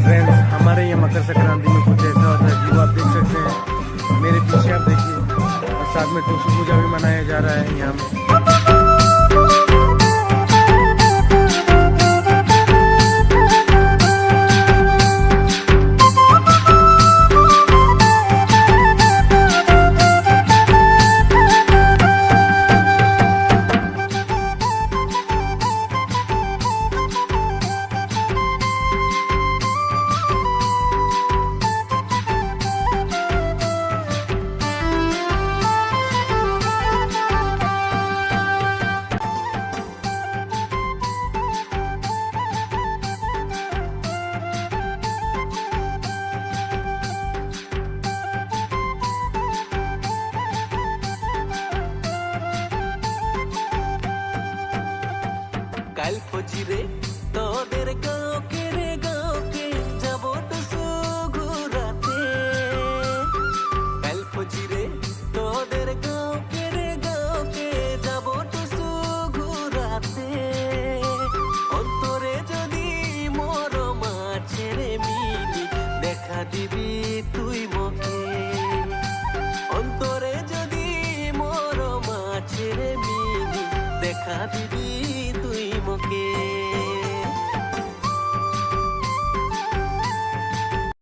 Friends, हमारे यहाँ मकर संक्रांति में कुछ ऐसा होता है जो आप देख सकते हैं मेरे पीछे, आप देखिए। और साथ में टुसु पूजा भी मनाया जा रहा है यहाँ में। কাল ফজিরে তোদের গাঁওকে রে গাঁওকে যাব টুসু ঘুরাতে। কাল ফজিরে তোদের গাঁওকে রে গাঁওকে যাব টুসু ঘুরাতে। অন্তরে যদি মরম আছে রে মিলি দেখা দিবি তুই মকে। অন্তরে যদি মরম আছে রে মিলি দেখা দিবি তুই মকে।